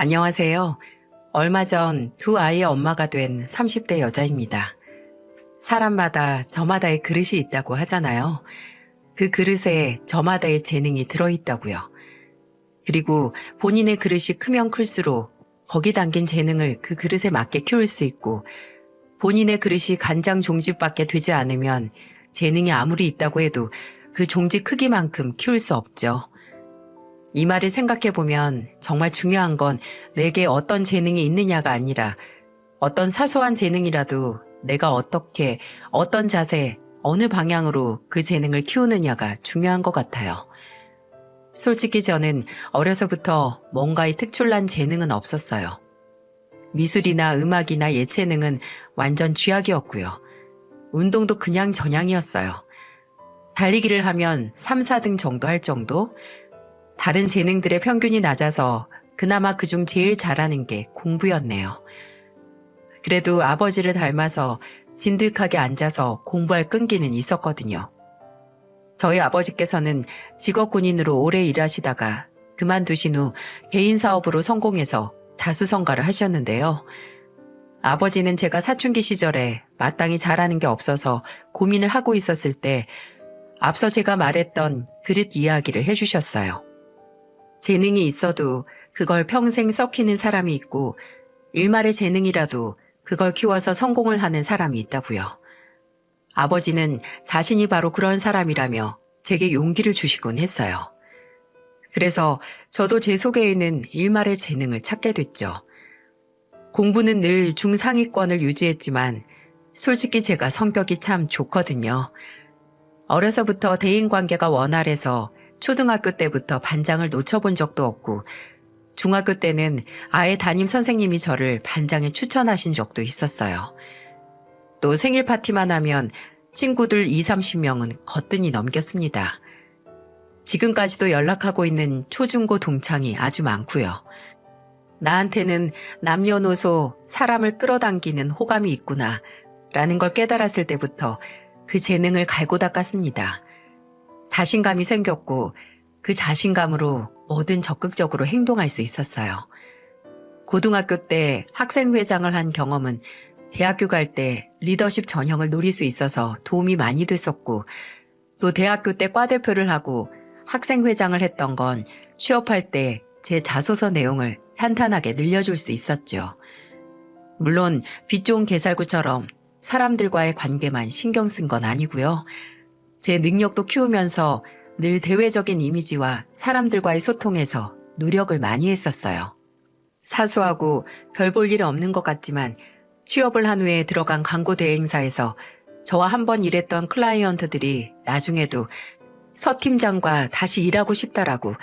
안녕하세요. 얼마 전 두 아이의 엄마가 된 30대 여자입니다. 사람마다 저마다의 그릇이 있다고 하잖아요. 그 그릇에 저마다의 재능이 들어있다고요. 그리고 본인의 그릇이 크면 클수록 거기 담긴 재능을 그 그릇에 맞게 키울 수 있고, 본인의 그릇이 간장 종집밖에 되지 않으면 재능이 아무리 있다고 해도 그 종지 크기만큼 키울 수 없죠. 이 말을 생각해보면 정말 중요한 건 내게 어떤 재능이 있느냐가 아니라 어떤 사소한 재능이라도 내가 어떻게, 어떤 자세, 어느 방향으로 그 재능을 키우느냐가 중요한 것 같아요. 솔직히 저는 어려서부터 뭔가의 특출난 재능은 없었어요. 미술이나 음악이나 예체능은 완전 쥐약이었고요. 운동도 그냥 전향이었어요. 달리기를 하면 3, 4등 정도 할 정도? 다른 재능들의 평균이 낮아서 그나마 그중 제일 잘하는 게 공부였네요. 그래도 아버지를 닮아서 진득하게 앉아서 공부할 끈기는 있었거든요. 저희 아버지께서는 직업 군인으로 오래 일하시다가 그만두신 후 개인 사업으로 성공해서 자수성가를 하셨는데요. 아버지는 제가 사춘기 시절에 마땅히 잘하는 게 없어서 고민을 하고 있었을 때 앞서 제가 말했던 그릇 이야기를 해주셨어요. 재능이 있어도 그걸 평생 썩히는 사람이 있고, 일말의 재능이라도 그걸 키워서 성공을 하는 사람이 있다고요. 아버지는 자신이 바로 그런 사람이라며 제게 용기를 주시곤 했어요. 그래서 저도 제 속에 있는 일말의 재능을 찾게 됐죠. 공부는 늘 중상위권을 유지했지만 솔직히 제가 성격이 참 좋거든요. 어려서부터 대인관계가 원활해서 초등학교 때부터 반장을 놓쳐본 적도 없고, 중학교 때는 아예 담임 선생님이 저를 반장에 추천하신 적도 있었어요. 또 생일 파티만 하면 친구들 20, 30명은 거뜬히 넘겼습니다. 지금까지도 연락하고 있는 초중고 동창이 아주 많고요. 나한테는 남녀노소 사람을 끌어당기는 호감이 있구나 라는 걸 깨달았을 때부터 그 재능을 갈고 닦았습니다. 자신감이 생겼고 그 자신감으로 뭐든 적극적으로 행동할 수 있었어요. 고등학교 때 학생회장을 한 경험은 대학교 갈 때 리더십 전형을 노릴 수 있어서 도움이 많이 됐었고, 또 대학교 때 과대표를 하고 학생회장을 했던 건 취업할 때 제 자소서 내용을 탄탄하게 늘려줄 수 있었죠. 물론 빛 좋은 개살구처럼 사람들과의 관계만 신경 쓴 건 아니고요. 제 능력도 키우면서 늘 대외적인 이미지와 사람들과의 소통에서 노력을 많이 했었어요. 사소하고 별 볼 일 없는 것 같지만 취업을 한 후에 들어간 광고 대행사에서 저와 한번 일했던 클라이언트들이 나중에도 서 팀장과 다시 일하고 싶다라고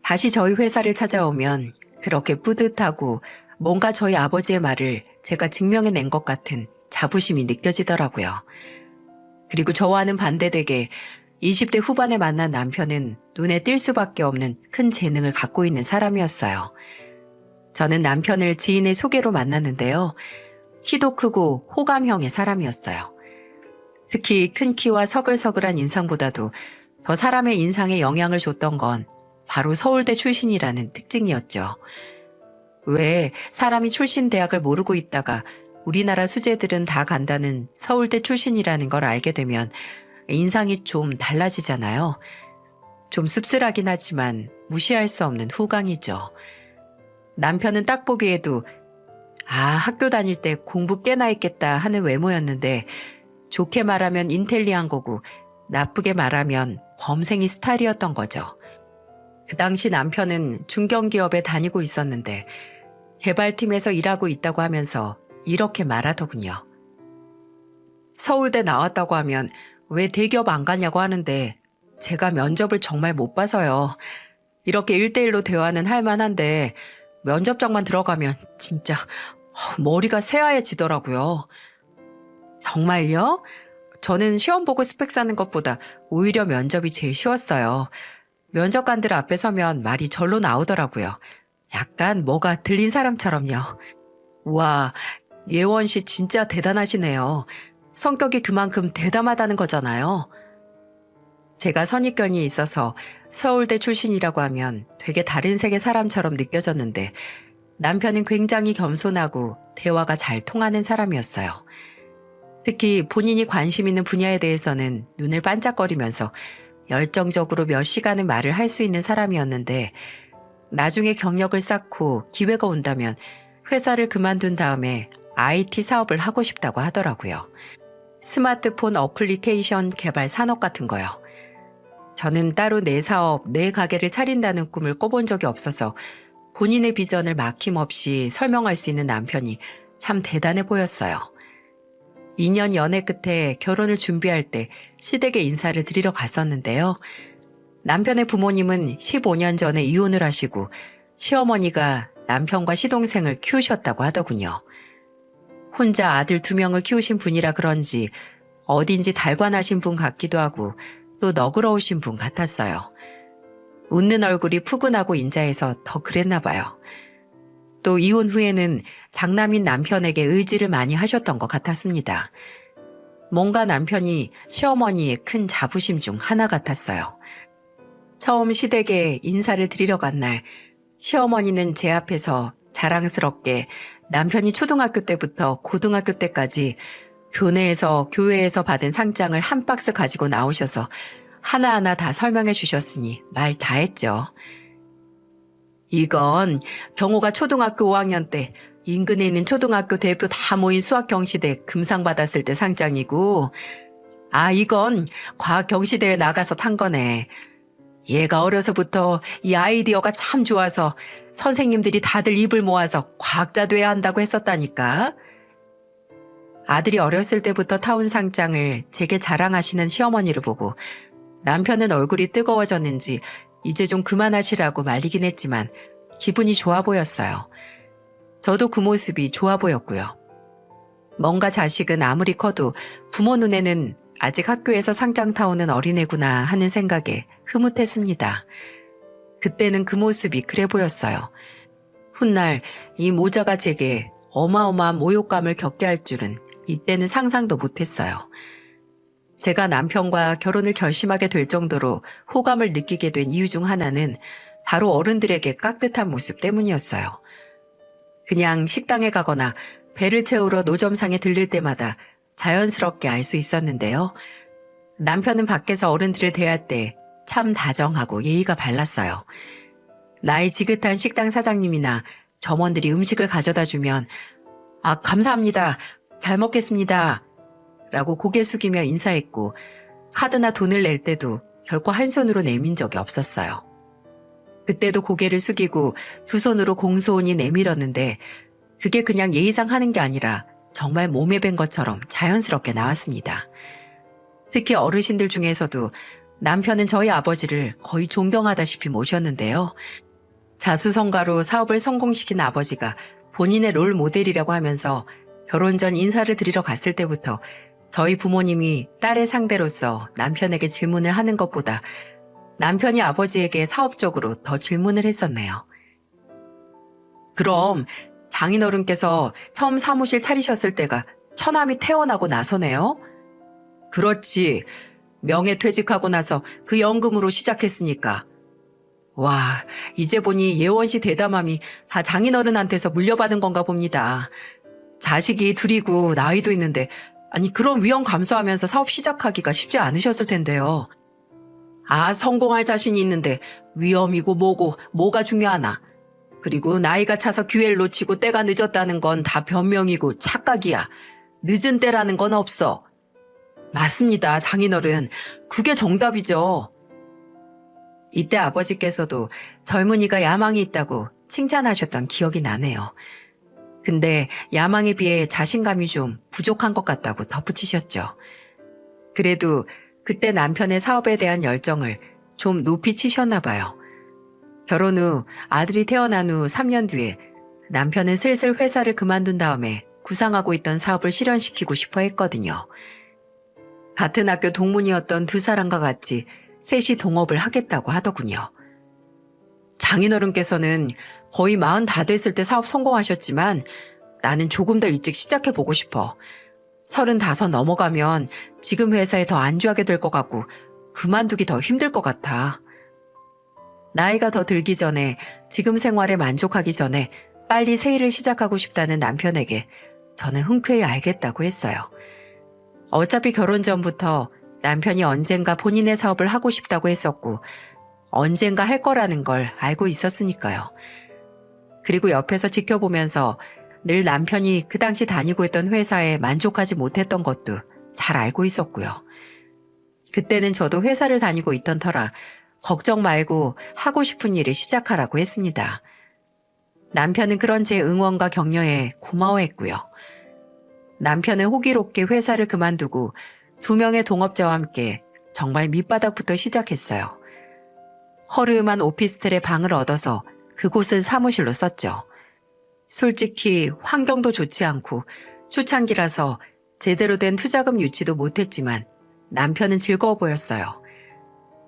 다시 저희 회사를 찾아오면 그렇게 뿌듯하고 뭔가 저희 아버지의 말을 제가 증명해낸 것 같은 자부심이 느껴지더라고요. 그리고 저와는 반대되게 20대 후반에 만난 남편은 눈에 띌 수밖에 없는 큰 재능을 갖고 있는 사람이었어요. 저는 남편을 지인의 소개로 만났는데요. 키도 크고 호감형의 사람이었어요. 특히 큰 키와 서글서글한 인상보다도 더 사람의 인상에 영향을 줬던 건 바로 서울대 출신이라는 특징이었죠. 왜 사람이 출신 대학을 모르고 있다가 우리나라 수재들은 다 간다는 서울대 출신이라는 걸 알게 되면 인상이 좀 달라지잖아요. 좀 씁쓸하긴 하지만 무시할 수 없는 후광이죠. 남편은 딱 보기에도 학교 다닐 때 공부 꽤나 했겠다 하는 외모였는데, 좋게 말하면 인텔리한 거고 나쁘게 말하면 범생이 스타일이었던 거죠. 그 당시 남편은 중견기업에 다니고 있었는데 개발팀에서 일하고 있다고 하면서 이렇게 말하더군요. 서울대 나왔다고 하면 왜 대기업 안 가냐고 하는데 제가 면접을 정말 못 봐서요. 이렇게 1대1로 대화는 할 만한데 면접장만 들어가면 진짜 머리가 새하얘지더라고요. 정말요? 저는 시험 보고 스펙 쌓는 것보다 오히려 면접이 제일 쉬웠어요. 면접관들 앞에 서면 말이 절로 나오더라고요. 약간 뭐가 들린 사람처럼요. 우와, 예원 씨 진짜 대단하시네요. 성격이 그만큼 대담하다는 거잖아요. 제가 선입견이 있어서 서울대 출신이라고 하면 되게 다른 세계 사람처럼 느껴졌는데, 남편은 굉장히 겸손하고 대화가 잘 통하는 사람이었어요. 특히 본인이 관심 있는 분야에 대해서는 눈을 반짝거리면서 열정적으로 몇 시간은 말을 할 수 있는 사람이었는데 나중에 경력을 쌓고 기회가 온다면 회사를 그만둔 다음에 IT 사업을 하고 싶다고 하더라고요. 스마트폰 어플리케이션 개발 산업 같은 거요. 저는 따로 내 사업, 내 가게를 차린다는 꿈을 꿔본 적이 없어서 본인의 비전을 막힘없이 설명할 수 있는 남편이 참 대단해 보였어요. 2년 연애 끝에 결혼을 준비할 때 시댁에 인사를 드리러 갔었는데요. 남편의 부모님은 15년 전에 이혼을 하시고 시어머니가 남편과 시동생을 키우셨다고 하더군요. 혼자 아들 2명을 키우신 분이라 그런지 어딘지 달관하신 분 같기도 하고 또 너그러우신 분 같았어요. 웃는 얼굴이 푸근하고 인자해서 더 그랬나 봐요. 또 이혼 후에는 장남인 남편에게 의지를 많이 하셨던 것 같았습니다. 뭔가 남편이 시어머니의 큰 자부심 중 하나 같았어요. 처음 시댁에 인사를 드리러 간 날 시어머니는 제 앞에서 자랑스럽게 남편이 초등학교 때부터 고등학교 때까지 교내에서 교회에서 받은 상장을 한 박스 가지고 나오셔서 하나하나 다 설명해 주셨으니 말 다 했죠. 이건 경호가 초등학교 5학년 때 인근에 있는 초등학교 대표 다 모인 수학경시대 금상 받았을 때 상장이고, 이건 과학경시대에 나가서 탄 거네. 얘가 어려서부터 이 아이디어가 참 좋아서 선생님들이 다들 입을 모아서 과학자 돼야 한다고 했었다니까. 아들이 어렸을 때부터 타온 상장을 제게 자랑하시는 시어머니를 보고 남편은 얼굴이 뜨거워졌는지 이제 좀 그만하시라고 말리긴 했지만 기분이 좋아 보였어요. 저도 그 모습이 좋아 보였고요. 뭔가 자식은 아무리 커도 부모 눈에는 아직 학교에서 상장 타오는 어린애구나 하는 생각에 흐뭇했습니다. 그때는 그 모습이 그래 보였어요. 훗날 이 모자가 제게 어마어마한 모욕감을 겪게 할 줄은 이때는 상상도 못했어요. 제가 남편과 결혼을 결심하게 될 정도로 호감을 느끼게 된 이유 중 하나는 바로 어른들에게 깍듯한 모습 때문이었어요. 그냥 식당에 가거나 배를 채우러 노점상에 들릴 때마다 자연스럽게 알 수 있었는데요. 남편은 밖에서 어른들을 대할 때 참 다정하고 예의가 발랐어요. 나이 지긋한 식당 사장님이나 점원들이 음식을 가져다 주면 감사합니다. 잘 먹겠습니다. 라고 고개 숙이며 인사했고 카드나 돈을 낼 때도 결코 한 손으로 내민 적이 없었어요. 그때도 고개를 숙이고 두 손으로 공손히 내밀었는데 그게 그냥 예의상 하는 게 아니라 정말 몸에 밴 것처럼 자연스럽게 나왔습니다. 특히 어르신들 중에서도 남편은 저희 아버지를 거의 존경하다시피 모셨는데요. 자수성가로 사업을 성공시킨 아버지가 본인의 롤 모델이라고 하면서 결혼 전 인사를 드리러 갔을 때부터 저희 부모님이 딸의 상대로서 남편에게 질문을 하는 것보다 남편이 아버지에게 사업적으로 더 질문을 했었네요. 그럼 장인어른께서 처음 사무실 차리셨을 때가 처남이 태어나고 나서네요? 그렇지. 명예퇴직하고 나서 그 연금으로 시작했으니까. 와, 이제 보니 예원씨 대담함이 다 장인어른한테서 물려받은 건가 봅니다. 자식이 둘이고 나이도 있는데 그런 위험 감수하면서 사업 시작하기가 쉽지 않으셨을 텐데요. 성공할 자신이 있는데 위험이고 뭐가 중요하나. 그리고 나이가 차서 기회를 놓치고 때가 늦었다는 건 다 변명이고 착각이야. 늦은 때라는 건 없어. 맞습니다, 장인어른. 그게 정답이죠. 이때 아버지께서도 젊은이가 야망이 있다고 칭찬하셨던 기억이 나네요. 근데 야망에 비해 자신감이 좀 부족한 것 같다고 덧붙이셨죠. 그래도 그때 남편의 사업에 대한 열정을 좀 높이 치셨나 봐요. 결혼 후 아들이 태어난 후 3년 뒤에 남편은 슬슬 회사를 그만둔 다음에 구상하고 있던 사업을 실현시키고 싶어 했거든요. 같은 학교 동문이었던 두 사람과 같이 셋이 동업을 하겠다고 하더군요. 장인어른께서는 거의 40 다 됐을 때 사업 성공하셨지만 나는 조금 더 일찍 시작해보고 싶어. 35 넘어가면 지금 회사에 더 안주하게 될 것 같고 그만두기 더 힘들 것 같아. 나이가 더 들기 전에 지금 생활에 만족하기 전에 빨리 새 일을 시작하고 싶다는 남편에게 저는 흔쾌히 알겠다고 했어요. 어차피 결혼 전부터 남편이 언젠가 본인의 사업을 하고 싶다고 했었고 언젠가 할 거라는 걸 알고 있었으니까요. 그리고 옆에서 지켜보면서 늘 남편이 그 당시 다니고 있던 회사에 만족하지 못했던 것도 잘 알고 있었고요. 그때는 저도 회사를 다니고 있던 터라 걱정 말고 하고 싶은 일을 시작하라고 했습니다. 남편은 그런 제 응원과 격려에 고마워했고요. 남편은 호기롭게 회사를 그만두고 2명의 동업자와 함께 정말 밑바닥부터 시작했어요. 허름한 오피스텔의 방을 얻어서 그곳을 사무실로 썼죠. 솔직히 환경도 좋지 않고 초창기라서 제대로 된 투자금 유치도 못했지만 남편은 즐거워 보였어요.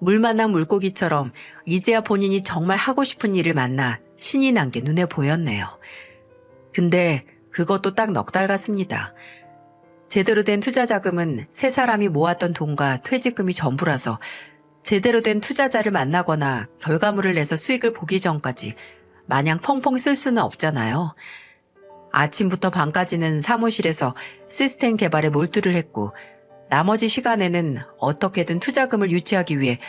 물 만난 물고기처럼 이제야 본인이 정말 하고 싶은 일을 만나 신이 난 게 눈에 보였네요. 근데 그것도 딱 넉 달 같습니다. 제대로 된 투자 자금은 세 사람이 모았던 돈과 퇴직금이 전부라서 제대로 된 투자자를 만나거나 결과물을 내서 수익을 보기 전까지 마냥 펑펑 쓸 수는 없잖아요. 아침부터 밤까지는 사무실에서 시스템 개발에 몰두를 했고 나머지 시간에는 어떻게든 투자금을 유치하기 위해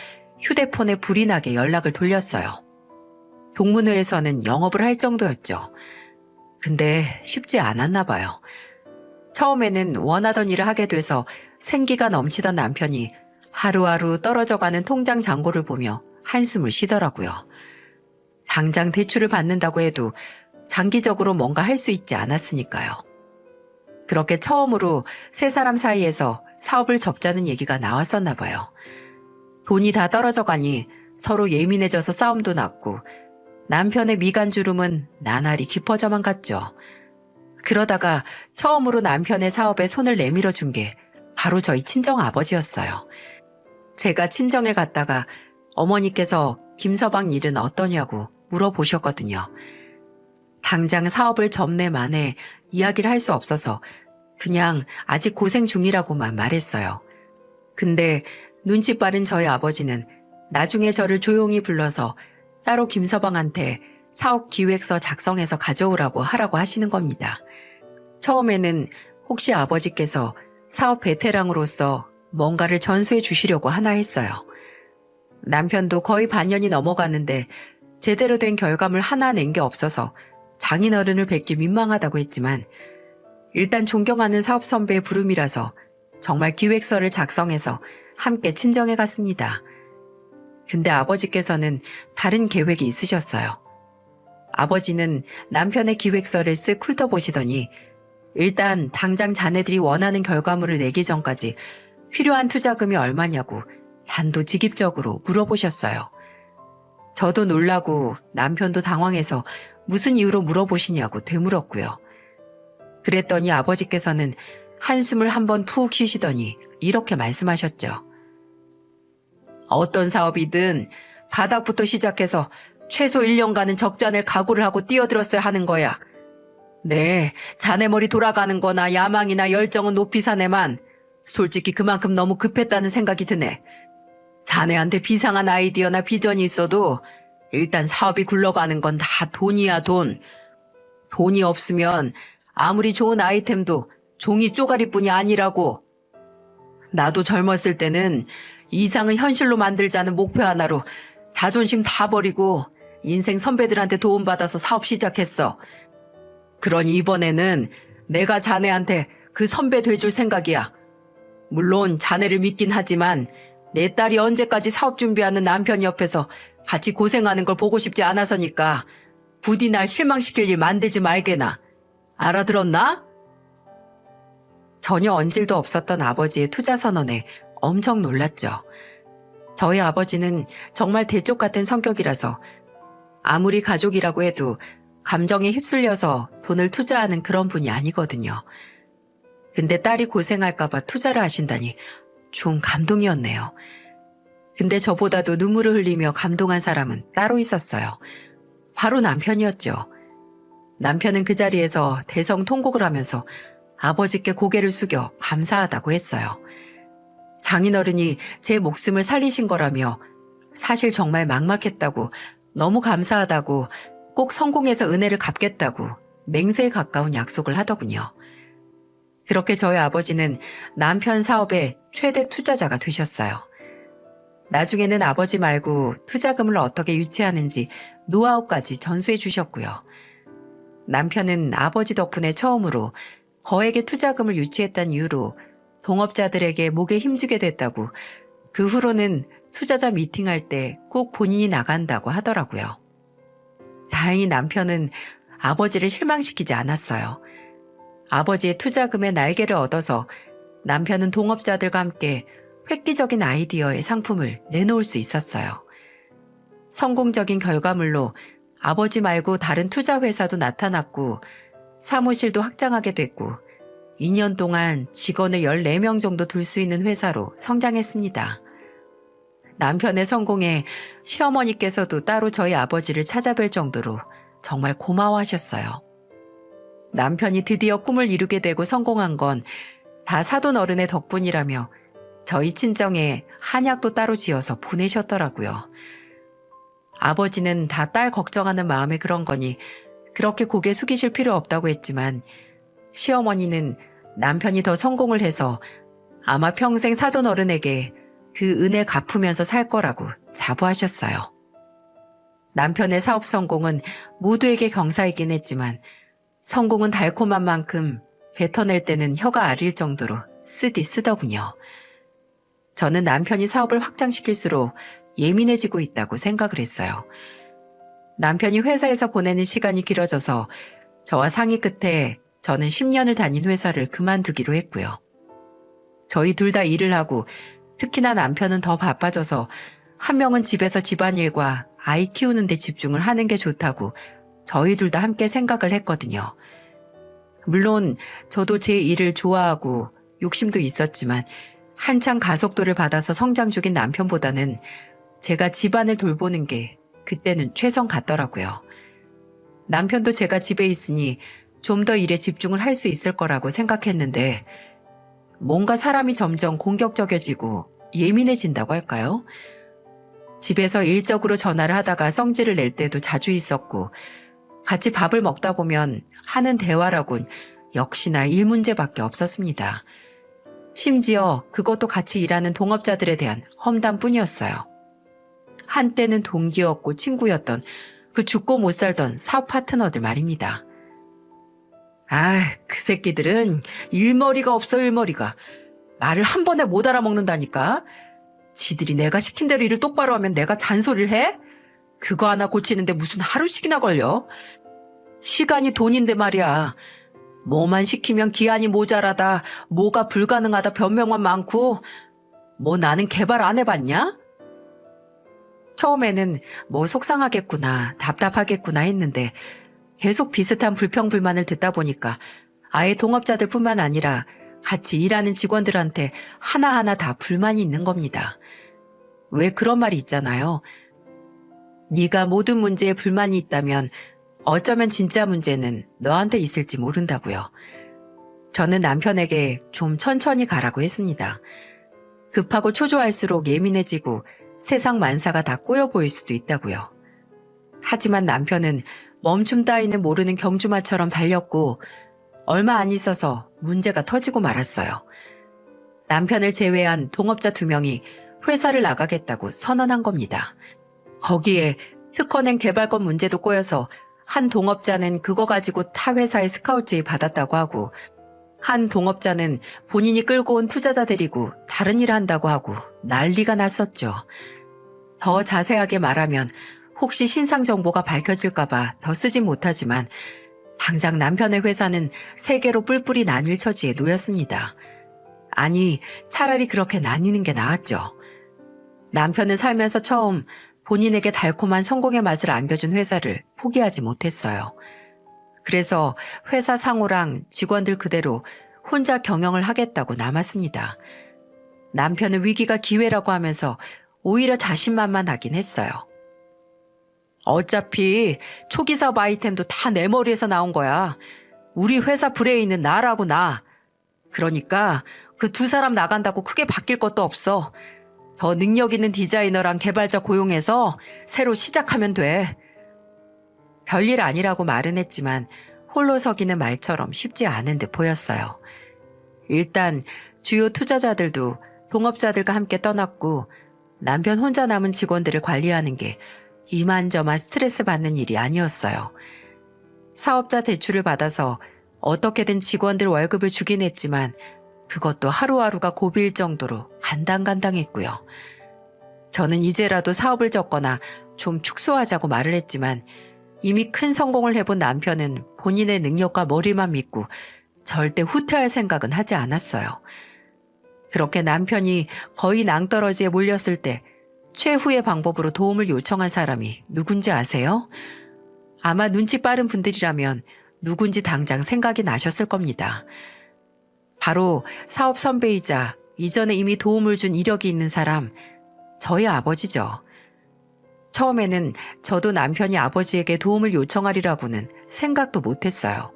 휴대폰에 불이 나게 연락을 돌렸어요. 동문회에서는 영업을 할 정도였죠. 근데 쉽지 않았나 봐요. 처음에는 원하던 일을 하게 돼서 생기가 넘치던 남편이 하루하루 떨어져가는 통장 잔고를 보며 한숨을 쉬더라고요. 당장 대출을 받는다고 해도 장기적으로 뭔가 할 수 있지 않았으니까요. 그렇게 처음으로 세 사람 사이에서 사업을 접자는 얘기가 나왔었나 봐요. 돈이 다 떨어져 가니 서로 예민해져서 싸움도 났고 남편의 미간주름은 나날이 깊어져만 갔죠. 그러다가 처음으로 남편의 사업에 손을 내밀어 준 게 바로 저희 친정 아버지였어요. 제가 친정에 갔다가 어머니께서 김서방 일은 어떠냐고 물어보셨거든요. 당장 사업을 접내 만에 이야기를 할 수 없어서 그냥 아직 고생 중이라고만 말했어요. 근데 눈치 빠른 저희 아버지는 나중에 저를 조용히 불러서 따로 김서방한테 사업 기획서 작성해서 가져오라고 하라고 하시는 겁니다. 처음에는 혹시 아버지께서 사업 베테랑으로서 뭔가를 전수해 주시려고 하나 했어요. 남편도 거의 반년이 넘어갔는데 제대로 된 결과물 하나 낸 게 없어서 장인어른을 뵙기 민망하다고 했지만 일단 존경하는 사업 선배의 부름이라서 정말 기획서를 작성해서 함께 친정에 갔습니다. 근데 아버지께서는 다른 계획이 있으셨어요. 아버지는 남편의 기획서를 쓱 훑어보시더니 일단 당장 자네들이 원하는 결과물을 내기 전까지 필요한 투자금이 얼마냐고 단도직입적으로 물어보셨어요. 저도 놀라고 남편도 당황해서 무슨 이유로 물어보시냐고 되물었고요. 그랬더니 아버지께서는 한숨을 한번 푹 쉬시더니 이렇게 말씀하셨죠. 어떤 사업이든 바닥부터 시작해서 최소 1년간은 적자낼 각오를 하고 뛰어들었어야 하는 거야. 네, 자네 머리 돌아가는 거나 야망이나 열정은 높이 사네만 솔직히 그만큼 너무 급했다는 생각이 드네. 자네한테 비상한 아이디어나 비전이 있어도 일단 사업이 굴러가는 건 다 돈이야, 돈. 돈이 없으면 아무리 좋은 아이템도 종이 쪼가리뿐이 아니라고. 나도 젊었을 때는 이상을 현실로 만들자는 목표 하나로 자존심 다 버리고 인생 선배들한테 도움받아서 사업 시작했어. 그러니 이번에는 내가 자네한테 그 선배 돼줄 생각이야. 물론 자네를 믿긴 하지만 내 딸이 언제까지 사업 준비하는 남편 옆에서 같이 고생하는 걸 보고 싶지 않아서니까 부디 날 실망시킬 일 만들지 말게나. 알아들었나? 전혀 언질도 없었던 아버지의 투자 선언에 엄청 놀랐죠. 저희 아버지는 정말 대쪽 같은 성격이라서 아무리 가족이라고 해도 감정에 휩쓸려서 돈을 투자하는 그런 분이 아니거든요. 근데 딸이 고생할까봐 투자를 하신다니 좀 감동이었네요. 근데 저보다도 눈물을 흘리며 감동한 사람은 따로 있었어요. 바로 남편이었죠. 남편은 그 자리에서 대성통곡을 하면서 아버지께 고개를 숙여 감사하다고 했어요. 장인어른이 제 목숨을 살리신 거라며 사실 정말 막막했다고 너무 감사하다고 꼭 성공해서 은혜를 갚겠다고 맹세에 가까운 약속을 하더군요. 그렇게 저희 아버지는 남편 사업의 최대 투자자가 되셨어요. 나중에는 아버지 말고 투자금을 어떻게 유치하는지 노하우까지 전수해 주셨고요. 남편은 아버지 덕분에 처음으로 거액의 투자금을 유치했다는 이유로 동업자들에게 목에 힘주게 됐다고 그 후로는 투자자 미팅할 때 꼭 본인이 나간다고 하더라고요. 다행히 남편은 아버지를 실망시키지 않았어요. 아버지의 투자금의 날개를 얻어서 남편은 동업자들과 함께 획기적인 아이디어의 상품을 내놓을 수 있었어요. 성공적인 결과물로 아버지 말고 다른 투자회사도 나타났고 사무실도 확장하게 됐고 2년 동안 직원을 14명 정도 둘 수 있는 회사로 성장했습니다. 남편의 성공에 시어머니께서도 따로 저희 아버지를 찾아뵐 정도로 정말 고마워하셨어요. 남편이 드디어 꿈을 이루게 되고 성공한 건 다 사돈 어른의 덕분이라며 저희 친정에 한약도 따로 지어서 보내셨더라고요. 아버지는 다 딸 걱정하는 마음에 그런 거니 그렇게 고개 숙이실 필요 없다고 했지만 시어머니는 남편이 더 성공을 해서 아마 평생 사돈 어른에게 그 은혜 갚으면서 살 거라고 자부하셨어요. 남편의 사업 성공은 모두에게 경사이긴 했지만 성공은 달콤한 만큼 뱉어낼 때는 혀가 아릴 정도로 쓰더군요. 저는 남편이 사업을 확장시킬수록 예민해지고 있다고 생각을 했어요. 남편이 회사에서 보내는 시간이 길어져서 저와 상의 끝에 저는 10년을 다닌 회사를 그만두기로 했고요. 저희 둘 다 일을 하고 특히나 남편은 더 바빠져서 한 명은 집에서 집안일과 아이 키우는 데 집중을 하는 게 좋다고 저희 둘 다 함께 생각을 했거든요. 물론 저도 제 일을 좋아하고 욕심도 있었지만 한창 가속도를 받아서 성장 중인 남편보다는 제가 집안을 돌보는 게 그때는 최선 같더라고요. 남편도 제가 집에 있으니 좀 더 일에 집중을 할 수 있을 거라고 생각했는데 뭔가 사람이 점점 공격적이어지고 예민해진다고 할까요? 집에서 일적으로 전화를 하다가 성질을 낼 때도 자주 있었고 같이 밥을 먹다 보면 하는 대화라곤 역시나 일 문제밖에 없었습니다. 심지어 그것도 같이 일하는 동업자들에 대한 험담뿐이었어요. 한때는 동기였고 친구였던 그 죽고 못 살던 사업 파트너들 말입니다. 그 새끼들은 일머리가 없어 일머리가. 말을 한 번에 못 알아먹는다니까. 지들이 내가 시킨 대로 일을 똑바로 하면 내가 잔소리를 해? 그거 하나 고치는데 무슨 하루씩이나 걸려? 시간이 돈인데 말이야. 뭐만 시키면 기한이 모자라다, 뭐가 불가능하다 변명만 많고 뭐 나는 개발 안 해봤냐? 처음에는 뭐 속상하겠구나, 답답하겠구나 했는데 계속 비슷한 불평불만을 듣다 보니까 아예 동업자들뿐만 아니라 같이 일하는 직원들한테 하나하나 다 불만이 있는 겁니다. 왜 그런 말이 있잖아요. 네가 모든 문제에 불만이 있다면 어쩌면 진짜 문제는 너한테 있을지 모른다고요. 저는 남편에게 좀 천천히 가라고 했습니다. 급하고 초조할수록 예민해지고 세상 만사가 다 꼬여 보일 수도 있다고요. 하지만 남편은 멈춤 따위는 모르는 경주마처럼 달렸고 얼마 안 있어서 문제가 터지고 말았어요. 남편을 제외한 동업자 2명이 회사를 나가겠다고 선언한 겁니다. 거기에 특허낸 개발권 문제도 꼬여서 한 동업자는 그거 가지고 타 회사에 스카우트 제의 받았다고 하고 한 동업자는 본인이 끌고 온 투자자 데리고 다른 일 한다고 하고 난리가 났었죠. 더 자세하게 말하면 혹시 신상 정보가 밝혀질까봐 더 쓰진 못하지만 당장 남편의 회사는 3개로 뿔뿔이 나뉠 처지에 놓였습니다. 아니, 차라리 그렇게 나뉘는 게 나았죠. 남편은 살면서 처음 본인에게 달콤한 성공의 맛을 안겨준 회사를 포기하지 못했어요. 그래서 회사 상호랑 직원들 그대로 혼자 경영을 하겠다고 남았습니다. 남편은 위기가 기회라고 하면서 오히려 자신만만하긴 했어요. 어차피 초기 사업 아이템도 다 내 머리에서 나온 거야. 우리 회사 브레인은 나라고 나. 그러니까 그 2사람 나간다고 크게 바뀔 것도 없어. 더 능력 있는 디자이너랑 개발자 고용해서 새로 시작하면 돼. 별일 아니라고 말은 했지만 홀로 서기는 말처럼 쉽지 않은 듯 보였어요. 일단 주요 투자자들도 동업자들과 함께 떠났고 남편 혼자 남은 직원들을 관리하는 게 이만저만 스트레스 받는 일이 아니었어요. 사업자 대출을 받아서 어떻게든 직원들 월급을 주긴 했지만 그것도 하루하루가 고비일 정도로 간당간당했고요. 저는 이제라도 사업을 접거나 좀 축소하자고 말을 했지만 이미 큰 성공을 해본 남편은 본인의 능력과 머리만 믿고 절대 후퇴할 생각은 하지 않았어요. 그렇게 남편이 거의 낭떠러지에 몰렸을 때 최후의 방법으로 도움을 요청한 사람이 누군지 아세요? 아마 눈치 빠른 분들이라면 누군지 당장 생각이 나셨을 겁니다. 바로 사업 선배이자 이전에 이미 도움을 준 이력이 있는 사람, 저희 아버지죠. 처음에는 저도 남편이 아버지에게 도움을 요청하리라고는 생각도 못했어요.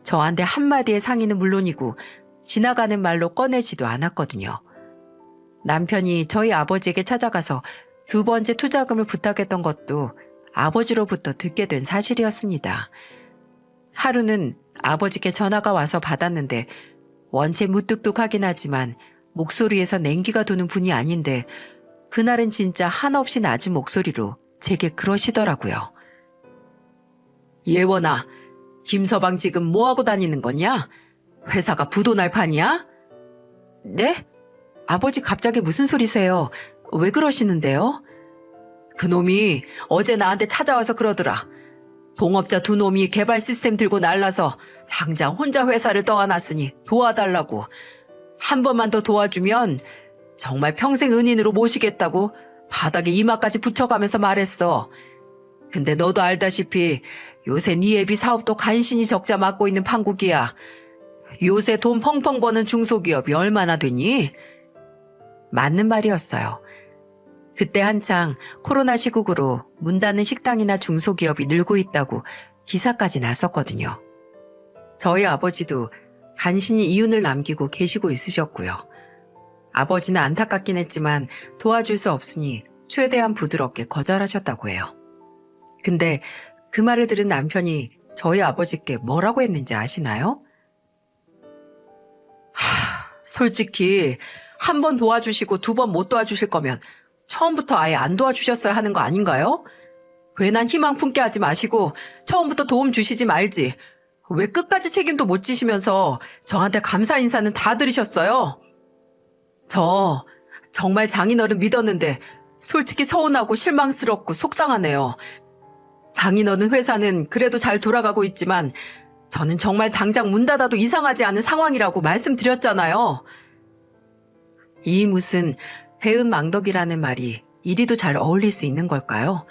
저한테 한마디의 상의는 물론이고 지나가는 말로 꺼내지도 않았거든요. 남편이 저희 아버지에게 찾아가서 두 번째 투자금을 부탁했던 것도 아버지로부터 듣게 된 사실이었습니다. 하루는 아버지께 전화가 와서 받았는데 원체 무뚝뚝하긴 하지만 목소리에서 냉기가 도는 분이 아닌데 그날은 진짜 한없이 낮은 목소리로 제게 그러시더라고요. 예원아, 김서방 지금 뭐하고 다니는 거냐? 회사가 부도 날 판이야? 네? 아버지 갑자기 무슨 소리세요? 왜 그러시는데요? 그놈이 어제 나한테 찾아와서 그러더라. 동업자 두 놈이 개발 시스템 들고 날라서 당장 혼자 회사를 떠안았으니 도와달라고. 한 번만 더 도와주면 정말 평생 은인으로 모시겠다고 바닥에 이마까지 붙여가면서 말했어. 근데 너도 알다시피 요새 네 애비 사업도 간신히 적자 맞고 있는 판국이야. 요새 돈 펑펑 버는 중소기업이 얼마나 되니? 맞는 말이었어요. 그때 한창 코로나 시국으로 문 닫는 식당이나 중소기업이 늘고 있다고 기사까지 났었거든요. 저희 아버지도 간신히 이윤을 남기고 계시고 있으셨고요. 아버지는 안타깝긴 했지만 도와줄 수 없으니 최대한 부드럽게 거절하셨다고 해요. 근데 그 말을 들은 남편이 저희 아버지께 뭐라고 했는지 아시나요? 솔직히 한 번 도와주시고 두 번 못 도와주실 거면 처음부터 아예 안 도와주셨어야 하는 거 아닌가요? 괜한 희망 품게 하지 마시고 처음부터 도움 주시지 말지. 왜 끝까지 책임도 못 지시면서 저한테 감사 인사는 다 들으셨어요? 저 정말 장인어른 믿었는데 솔직히 서운하고 실망스럽고 속상하네요. 장인어른 회사는 그래도 잘 돌아가고 있지만 저는 정말 당장 문 닫아도 이상하지 않은 상황이라고 말씀드렸잖아요. 이 무슨 배은망덕이라는 말이 이리도 잘 어울릴 수 있는 걸까요?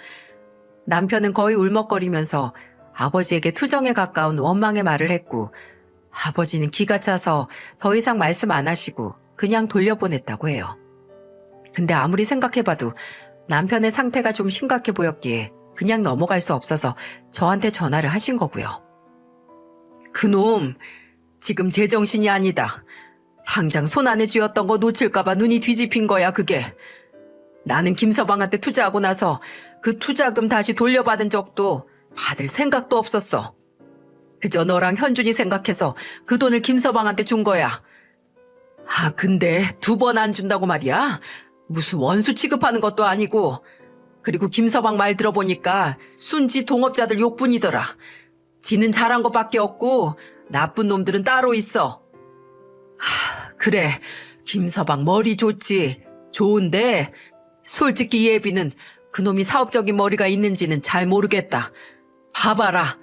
남편은 거의 울먹거리면서 아버지에게 투정에 가까운 원망의 말을 했고 아버지는 기가 차서 더 이상 말씀 안 하시고 그냥 돌려보냈다고 해요. 근데 아무리 생각해봐도 남편의 상태가 좀 심각해 보였기에 그냥 넘어갈 수 없어서 저한테 전화를 하신 거고요. 그놈 지금 제정신이 아니다. 당장 손 안에 쥐었던 거 놓칠까봐 눈이 뒤집힌 거야 그게. 나는 김서방한테 투자하고 나서 그 투자금 다시 돌려받은 적도 받을 생각도 없었어. 그저 너랑 현준이 생각해서 그 돈을 김서방한테 준 거야. 아 근데 두 번 안 준다고 말이야? 무슨 원수 취급하는 것도 아니고. 그리고 김서방 말 들어보니까 순지 동업자들 욕뿐이더라. 지는 잘한 것밖에 없고 나쁜 놈들은 따로 있어. 그래 김서방 머리 좋지. 좋은데 솔직히 예비는 그놈이 사업적인 머리가 있는지는 잘 모르겠다. 봐봐라.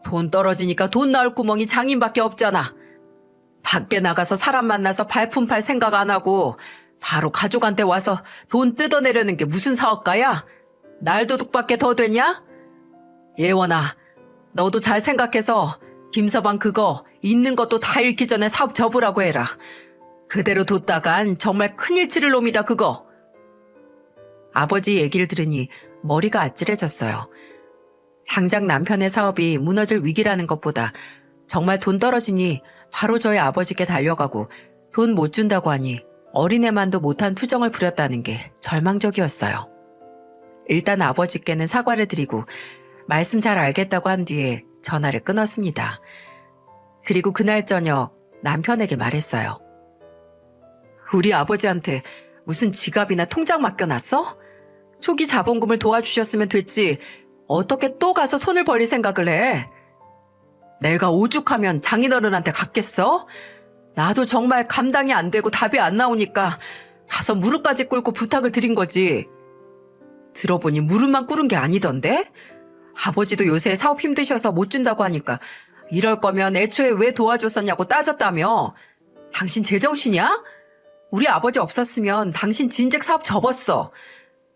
돈 떨어지니까 돈 나올 구멍이 장인밖에 없잖아. 밖에 나가서 사람 만나서 발품 팔 생각 안 하고 바로 가족한테 와서 돈 뜯어내려는 게 무슨 사업가야? 날도둑밖에 더 되냐? 예원아, 너도 잘 생각해서 김서방 그거 있는 것도 다 잃기 전에 사업 접으라고 해라. 그대로 뒀다간 정말 큰일 치를 놈이다 그거. 아버지 얘기를 들으니 머리가 아찔해졌어요. 당장 남편의 사업이 무너질 위기라는 것보다 정말 돈 떨어지니 바로 저희 아버지께 달려가고 돈 못 준다고 하니 어린애만도 못한 투정을 부렸다는 게 절망적이었어요. 일단 아버지께는 사과를 드리고 말씀 잘 알겠다고 한 뒤에 전화를 끊었습니다. 그리고 그날 저녁 남편에게 말했어요. 우리 아버지한테 무슨 지갑이나 통장 맡겨놨어? 초기 자본금을 도와주셨으면 됐지 어떻게 또 가서 손을 벌릴 생각을 해? 내가 오죽하면 장인어른한테 갔겠어? 나도 정말 감당이 안 되고 답이 안 나오니까 가서 무릎까지 꿇고 부탁을 드린 거지. 들어보니 무릎만 꿇은 게 아니던데? 아버지도 요새 사업 힘드셔서 못 준다고 하니까 이럴 거면 애초에 왜 도와줬었냐고 따졌다며. 당신 제정신이야? 우리 아버지 없었으면 당신 진즉 사업 접었어.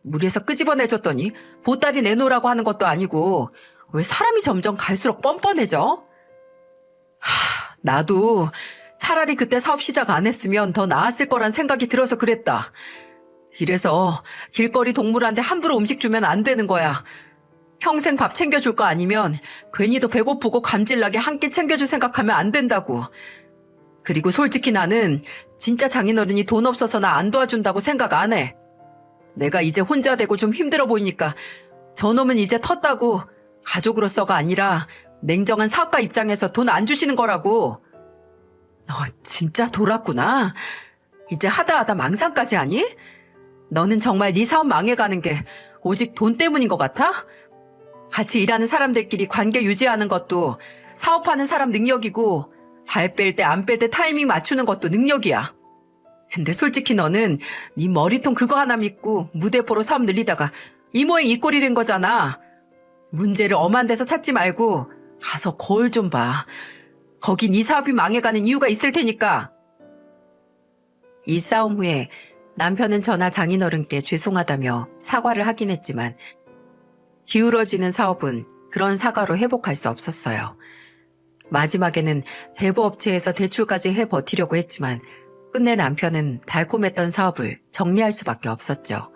무리해서 끄집어내줬더니 보따리 내놓으라고 하는 것도 아니고 왜 사람이 점점 갈수록 뻔뻔해져? 나도 차라리 그때 사업 시작 안 했으면 더 나았을 거란 생각이 들어서 그랬다. 이래서 길거리 동물한테 함부로 음식 주면 안 되는 거야. 평생 밥 챙겨줄 거 아니면 괜히 더 배고프고 감질나게 한 끼 챙겨줄 생각하면 안 된다고. 그리고 솔직히 나는 진짜 장인어른이 돈 없어서 나 안 도와준다고 생각 안 해. 내가 이제 혼자 되고 좀 힘들어 보이니까 저놈은 이제 텄다고 가족으로서가 아니라 냉정한 사업가 입장에서 돈 안 주시는 거라고. 너 진짜 돌았구나. 이제 하다 망상까지 하니? 너는 정말 네 사업 망해가는 게 오직 돈 때문인 것 같아? 같이 일하는 사람들끼리 관계 유지하는 것도 사업하는 사람 능력이고 발 뺄 때 안 뺄 때 타이밍 맞추는 것도 능력이야. 근데 솔직히 너는 네 머리통 그거 하나 믿고 무대포로 사업 늘리다가 이 모양 이 꼴이 된 거잖아. 문제를 엄한 데서 찾지 말고 가서 거울 좀 봐. 거기 네 사업이 망해가는 이유가 있을 테니까. 이 싸움 후에 남편은 저나 장인어른께 죄송하다며 사과를 하긴 했지만 기울어지는 사업은 그런 사과로 회복할 수 없었어요. 마지막에는 대부업체에서 대출까지 해 버티려고 했지만 끝내 남편은 달콤했던 사업을 정리할 수밖에 없었죠.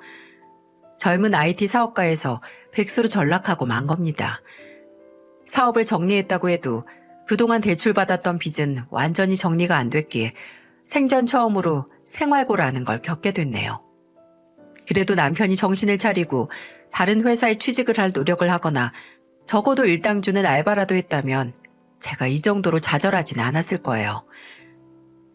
젊은 IT 사업가에서 백수로 전락하고 만 겁니다. 사업을 정리했다고 해도 그동안 대출받았던 빚은 완전히 정리가 안 됐기에 생전 처음으로 생활고라는 걸 겪게 됐네요. 그래도 남편이 정신을 차리고 다른 회사에 취직을 할 노력을 하거나 적어도 일당 주는 알바라도 했다면 제가 이 정도로 좌절하진 않았을 거예요.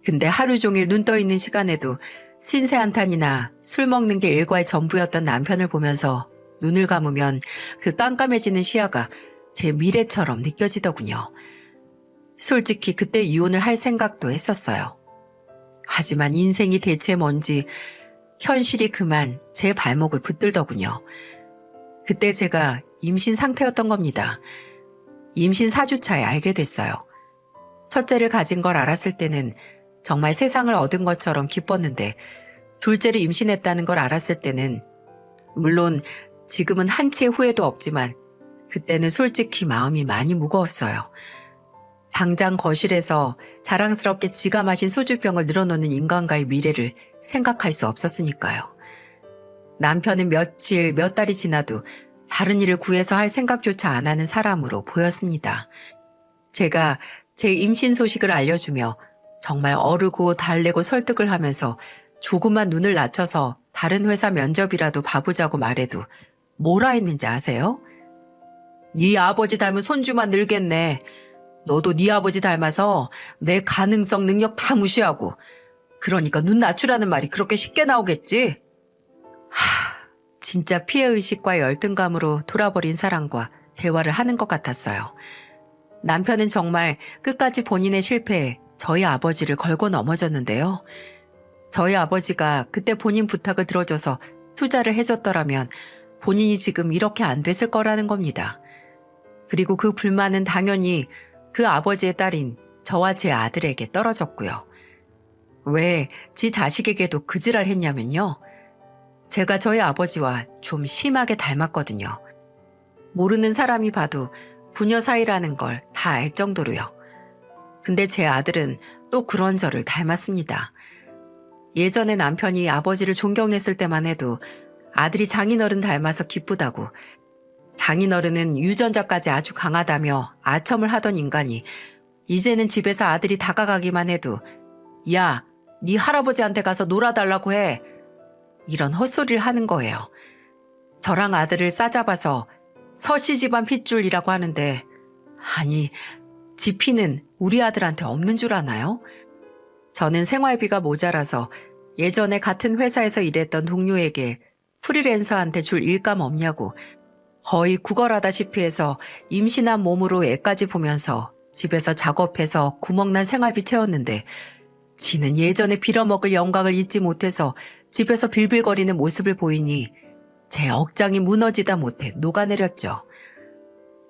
근데 하루 종일 눈 떠 있는 시간에도 신세 한탄이나 술 먹는 게 일과의 전부였던 남편을 보면서 눈을 감으면 그 깜깜해지는 시야가 제 미래처럼 느껴지더군요. 솔직히 그때 이혼을 할 생각도 했었어요. 하지만 인생이 대체 뭔지 현실이 그만 제 발목을 붙들더군요. 그때 제가 임신 상태였던 겁니다. 임신 4주차에 알게 됐어요. 첫째를 가진 걸 알았을 때는 정말 세상을 얻은 것처럼 기뻤는데 둘째를 임신했다는 걸 알았을 때는 물론 지금은 한치의 후회도 없지만 그때는 솔직히 마음이 많이 무거웠어요. 당장 거실에서 자랑스럽게 지가 마신 소주병을 늘어놓는 인간과의 미래를 생각할 수 없었으니까요. 남편은 며칠, 몇 달이 지나도 다른 일을 구해서 할 생각조차 안 하는 사람으로 보였습니다. 제가 제 임신 소식을 알려주며 정말 어르고 달래고 설득을 하면서 조금만 눈을 낮춰서 다른 회사 면접이라도 봐보자고 말해도 뭐라 했는지 아세요? 네 아버지 닮은 손주만 늘겠네. 너도 네 아버지 닮아서 내 가능성 능력 다 무시하고 그러니까 눈 낮추라는 말이 그렇게 쉽게 나오겠지? 진짜 피해의식과 열등감으로 돌아버린 사람과 대화를 하는 것 같았어요. 남편은 정말 끝까지 본인의 실패에 저희 아버지를 걸고 넘어졌는데요. 저희 아버지가 그때 본인 부탁을 들어줘서 투자를 해줬더라면 본인이 지금 이렇게 안 됐을 거라는 겁니다. 그리고 그 불만은 당연히 그 아버지의 딸인 저와 제 아들에게 떨어졌고요. 왜 지 자식에게도 그 지랄 했냐면요. 제가 저희 아버지와 좀 심하게 닮았거든요. 모르는 사람이 봐도 부녀 사이라는 걸 다 알 정도로요. 근데 제 아들은 또 그런 저를 닮았습니다. 예전에 남편이 아버지를 존경했을 때만 해도 아들이 장인어른 닮아서 기쁘다고, 장인어른은 유전자까지 아주 강하다며 아첨을 하던 인간이 이제는 집에서 아들이 다가가기만 해도 야, 네 할아버지한테 가서 놀아달라고 해. 이런 헛소리를 하는 거예요. 저랑 아들을 싸잡아서 서씨 집안 핏줄이라고 하는데, 아니, 지피는 우리 아들한테 없는 줄 아나요? 저는 생활비가 모자라서 예전에 같은 회사에서 일했던 동료에게 프리랜서한테 줄 일감 없냐고 거의 구걸하다시피 해서 임신한 몸으로 애까지 보면서 집에서 작업해서 구멍난 생활비 채웠는데, 지는 예전에 빌어먹을 영광을 잊지 못해서 집에서 빌빌거리는 모습을 보이니 제 억장이 무너지다 못해 녹아내렸죠.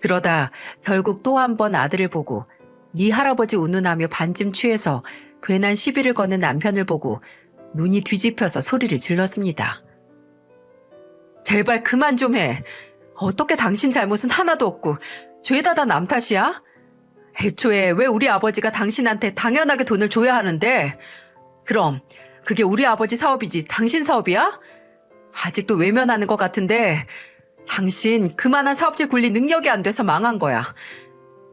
그러다 결국 또 한 번 아들을 보고 네 할아버지 운운하며 반쯤 취해서 괜한 시비를 거는 남편을 보고 눈이 뒤집혀서 소리를 질렀습니다. 제발 그만 좀 해. 어떻게 당신 잘못은 하나도 없고 죄다 다 남 탓이야? 애초에 왜 우리 아버지가 당신한테 당연하게 돈을 줘야 하는데? 그럼 그게 우리 아버지 사업이지 당신 사업이야? 아직도 외면하는 것 같은데 당신 그만한 사업체 굴릴 능력이 안 돼서 망한 거야.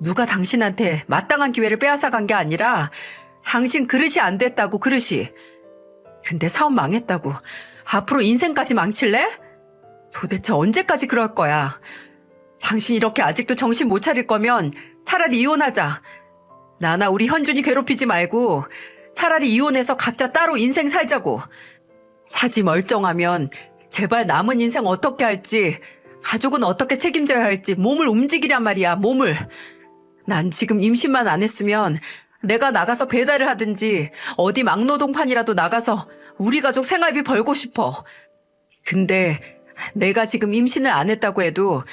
누가 당신한테 마땅한 기회를 빼앗아간 게 아니라 당신 그릇이 안 됐다고, 그릇이. 근데 사업 망했다고 앞으로 인생까지 망칠래? 도대체 언제까지 그럴 거야? 당신 이렇게 아직도 정신 못 차릴 거면 차라리 이혼하자. 나나 우리 현준이 괴롭히지 말고 차라리 이혼해서 각자 따로 인생 살자고. 사지 멀쩡하면 제발 남은 인생 어떻게 할지, 가족은 어떻게 책임져야 할지 몸을 움직이란 말이야, 몸을. 난 지금 임신만 안 했으면 내가 나가서 배달을 하든지 어디 막노동판이라도 나가서 우리 가족 생활비 벌고 싶어. 근데 내가 지금 임신을 안 했다고 해도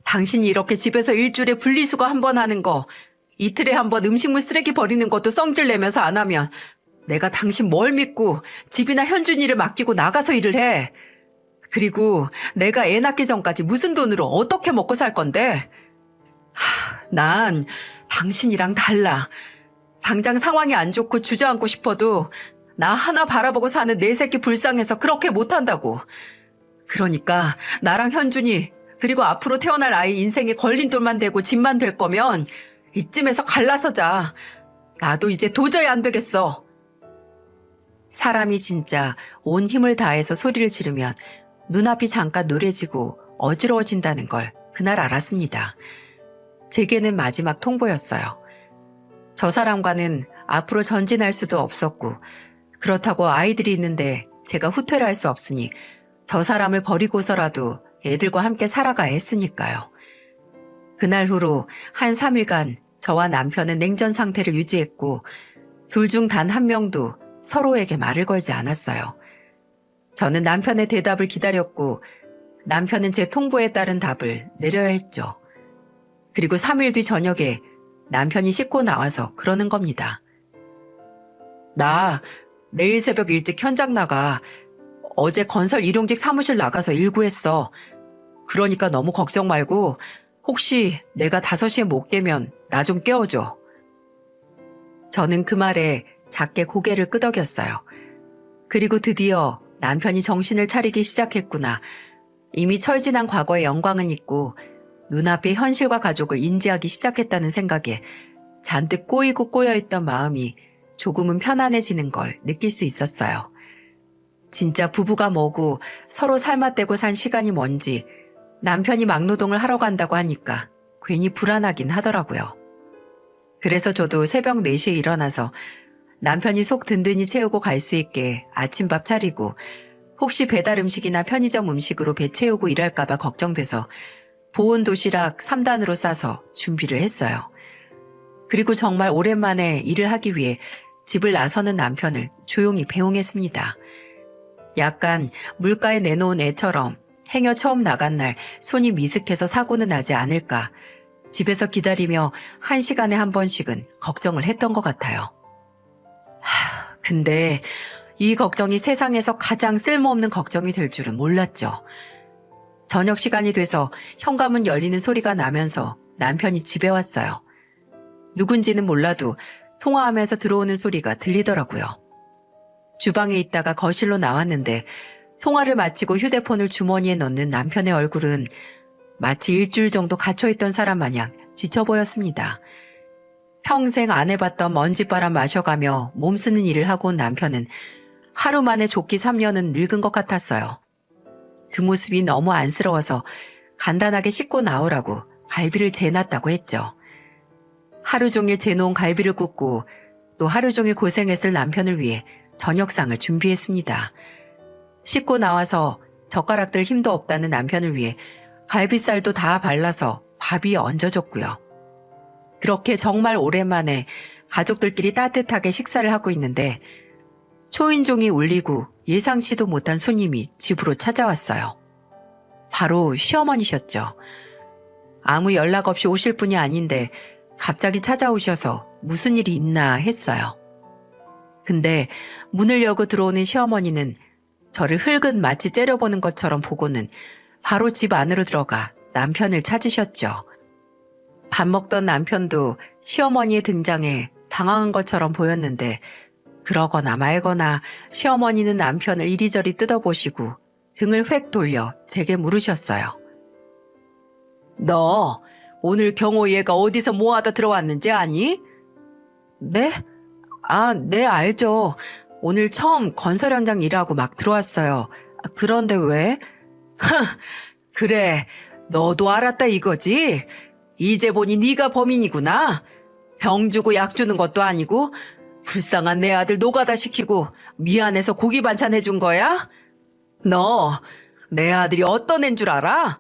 당신이 이렇게 집에서 일주일에 분리수거 한 번 하는 거, 이틀에 한 번 음식물 쓰레기 버리는 것도 성질 내면서 안 하면 내가 당신 뭘 믿고 집이나 현준이를 맡기고 나가서 일을 해. 그리고 내가 애 낳기 전까지 무슨 돈으로 어떻게 먹고 살 건데? 난 당신이랑 달라. 당장 상황이 안 좋고 주저앉고 싶어도 나 하나 바라보고 사는 내 새끼 불쌍해서 그렇게 못한다고. 그러니까 나랑 현준이, 그리고 앞으로 태어날 아이 인생에 걸림돌만 되고 짐만 될 거면 이쯤에서 갈라서자. 나도 이제 도저히 안 되겠어. 사람이 진짜 온 힘을 다해서 소리를 지르면 눈앞이 잠깐 노래지고 어지러워진다는 걸 그날 알았습니다. 제게는 마지막 통보였어요. 저 사람과는 앞으로 전진할 수도 없었고, 그렇다고 아이들이 있는데 제가 후퇴를 할 수 없으니 저 사람을 버리고서라도 애들과 함께 살아가야 했으니까요. 그날 후로 한 3일간 저와 남편은 냉전 상태를 유지했고, 둘 중 단 한 명도 서로에게 말을 걸지 않았어요. 저는 남편의 대답을 기다렸고, 남편은 제 통보에 따른 답을 내려야 했죠. 그리고 3일 뒤 저녁에 남편이 씻고 나와서 그러는 겁니다. 나 내일 새벽 일찍 현장 나가. 어제 건설 일용직 사무실 나가서 일구했어. 그러니까 너무 걱정 말고 혹시 내가 5시에 못 깨면 나 좀 깨워줘. 저는 그 말에 작게 고개를 끄덕였어요. 그리고 드디어 남편이 정신을 차리기 시작했구나. 이미 철진한 과거의 영광은 잊고 눈앞의 현실과 가족을 인지하기 시작했다는 생각에 잔뜩 꼬이고 꼬여있던 마음이 조금은 편안해지는 걸 느낄 수 있었어요. 진짜 부부가 뭐고 서로 삶아떼고 산 시간이 뭔지 남편이 막노동을 하러 간다고 하니까 괜히 불안하긴 하더라고요. 그래서 저도 새벽 4시에 일어나서 남편이 속 든든히 채우고 갈 수 있게 아침밥 차리고, 혹시 배달 음식이나 편의점 음식으로 배 채우고 일할까봐 걱정돼서 보온 도시락 3단으로 싸서 준비를 했어요. 그리고 정말 오랜만에 일을 하기 위해 집을 나서는 남편을 조용히 배웅했습니다. 약간 물가에 내놓은 애처럼 행여 처음 나간 날 손이 미숙해서 사고는 나지 않을까 집에서 기다리며 1시간에 한 번씩은 걱정을 했던 것 같아요. 근데 이 걱정이 세상에서 가장 쓸모없는 걱정이 될 줄은 몰랐죠. 저녁 시간이 돼서 현관문 열리는 소리가 나면서 남편이 집에 왔어요. 누군지는 몰라도 통화하면서 들어오는 소리가 들리더라고요. 주방에 있다가 거실로 나왔는데 통화를 마치고 휴대폰을 주머니에 넣는 남편의 얼굴은 마치 일주일 정도 갇혀있던 사람 마냥 지쳐 보였습니다. 평생 안 해봤던 먼지바람 마셔가며 몸쓰는 일을 하고 온 남편은 하루 만에 좋기 3년은 늙은 것 같았어요. 그 모습이 너무 안쓰러워서 간단하게 씻고 나오라고 갈비를 재놨다고 했죠. 하루 종일 재놓은 갈비를 굽고 또 하루 종일 고생했을 남편을 위해 저녁상을 준비했습니다. 씻고 나와서 젓가락들 힘도 없다는 남편을 위해 갈비살도 다 발라서 밥 위에 얹어줬고요. 그렇게 정말 오랜만에 가족들끼리 따뜻하게 식사를 하고 있는데 초인종이 울리고 예상치도 못한 손님이 집으로 찾아왔어요. 바로 시어머니셨죠. 아무 연락 없이 오실 분이 아닌데 갑자기 찾아오셔서 무슨 일이 있나 했어요. 근데 문을 열고 들어오는 시어머니는 저를 흘금 마치 째려보는 것처럼 보고는 바로 집 안으로 들어가 남편을 찾으셨죠. 밥 먹던 남편도 시어머니의 등장에 당황한 것처럼 보였는데 그러거나 말거나 시어머니는 남편을 이리저리 뜯어보시고 등을 획 돌려 제게 물으셨어요. 너 오늘 경호 얘가 어디서 뭐하다 들어왔는지 아니? 네? 네 알죠. 오늘 처음 건설 현장 일하고 막 들어왔어요. 그런데 왜? 그래, 너도 알았다 이거지? 이제 보니 네가 범인이구나. 병 주고 약 주는 것도 아니고 불쌍한 내 아들 노가다 시키고 미안해서 고기 반찬 해준 거야? 너, 내 아들이 어떤 애인 줄 알아?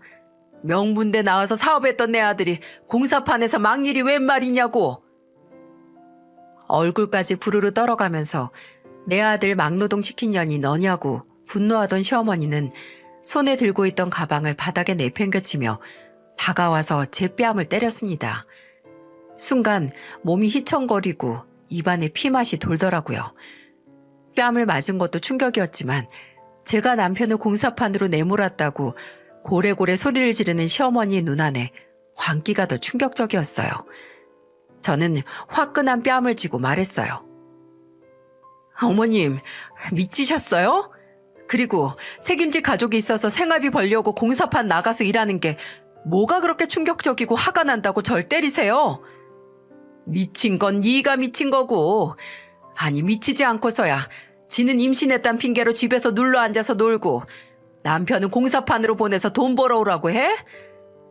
명문대 나와서 사업했던 내 아들이 공사판에서 막 일이 웬 말이냐고. 얼굴까지 부르르 떨어가면서 내 아들 막노동 시킨 년이 너냐고 분노하던 시어머니는 손에 들고 있던 가방을 바닥에 내팽겨치며 다가와서 제 뺨을 때렸습니다. 순간 몸이 휘청거리고 입안에 피맛이 돌더라고요. 뺨을 맞은 것도 충격이었지만 제가 남편을 공사판으로 내몰았다고 고래고래 소리를 지르는 시어머니의 눈안에 광기가 더 충격적이었어요. 저는 화끈한 뺨을 쥐고 말했어요. 어머님, 미치셨어요? 그리고 책임질 가족이 있어서 생활비 벌려고 공사판 나가서 일하는 게 뭐가 그렇게 충격적이고 화가 난다고 절 때리세요? 미친 건 네가 미친 거고, 아니 미치지 않고서야 지는 임신했단 핑계로 집에서 눌러앉아서 놀고 남편은 공사판으로 보내서 돈 벌어오라고 해?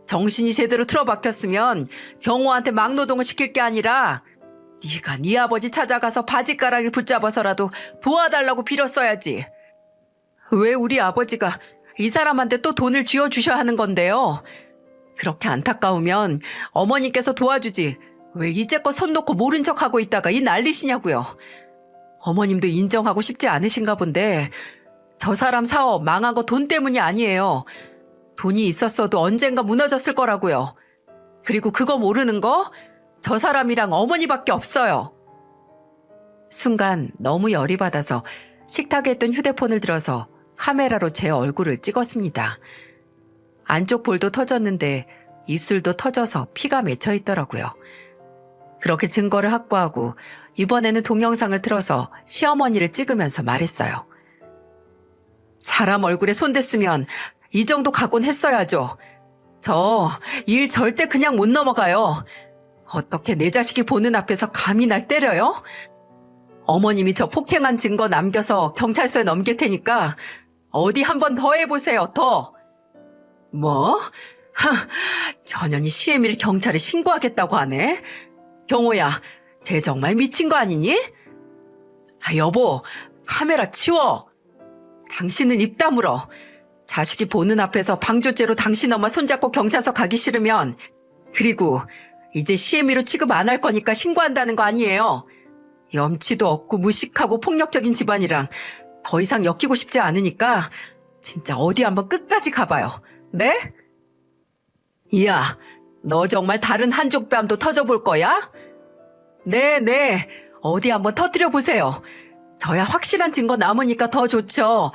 정신이 제대로 틀어박혔으면 경호한테 막노동을 시킬 게 아니라 네가 네 아버지 찾아가서 바지가랑이를 붙잡아서라도 도와달라고 빌었어야지. 왜 우리 아버지가 이 사람한테 또 돈을 쥐어주셔야 하는 건데요? 그렇게 안타까우면 어머니께서 도와주지 왜 이제껏 손 놓고 모른 척하고 있다가 이 난리시냐고요. 어머님도 인정하고 싶지 않으신가 본데 저 사람 사업 망한 거 돈 때문이 아니에요. 돈이 있었어도 언젠가 무너졌을 거라고요. 그리고 그거 모르는 거? 저 사람이랑 어머니밖에 없어요. 순간 너무 열이 받아서 식탁에 있던 휴대폰을 들어서 카메라로 제 얼굴을 찍었습니다. 안쪽 볼도 터졌는데 입술도 터져서 피가 맺혀 있더라고요. 그렇게 증거를 확보하고 이번에는 동영상을 틀어서 시어머니를 찍으면서 말했어요. 사람 얼굴에 손댔으면 이 정도 각오는 했어야죠. 저 일 절대 그냥 못 넘어가요. 어떻게 내 자식이 보는 앞에서 감히 날 때려요? 어머님이 저 폭행한 증거 남겨서 경찰서에 넘길 테니까 어디 한 번 더 해보세요, 더. 뭐? 전현이 시애미를 경찰에 신고하겠다고 하네? 경호야, 쟤 정말 미친 거 아니니? 여보, 카메라 치워. 당신은 입 다물어. 자식이 보는 앞에서 방조죄로 당신 엄마 손잡고 경찰서 가기 싫으면, 그리고 이제 시애미로 취급 안 할 거니까 신고한다는 거 아니에요. 염치도 없고 무식하고 폭력적인 집안이랑 더 이상 엮이고 싶지 않으니까 진짜 어디 한번 끝까지 가봐요. 네? 이야, 너 정말 다른 한쪽 뺨도 터져볼 거야? 네. 어디 한번 터뜨려 보세요. 저야 확실한 증거 남으니까 더 좋죠.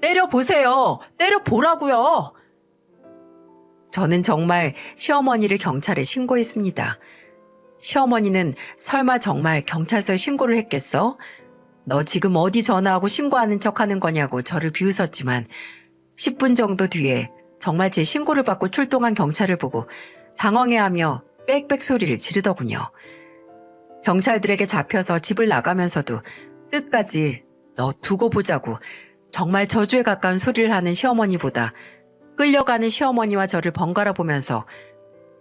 때려보세요. 때려보라고요. 저는 정말 시어머니를 경찰에 신고했습니다. 시어머니는 설마 정말 경찰서에 신고를 했겠어? 너 지금 어디 전화하고 신고하는 척하는 거냐고 저를 비웃었지만 10분 정도 뒤에 정말 제 신고를 받고 출동한 경찰을 보고 당황해하며 빽빽 소리를 지르더군요. 경찰들에게 잡혀서 집을 나가면서도 끝까지 너 두고 보자고 정말 저주에 가까운 소리를 하는 시어머니보다 끌려가는 시어머니와 저를 번갈아 보면서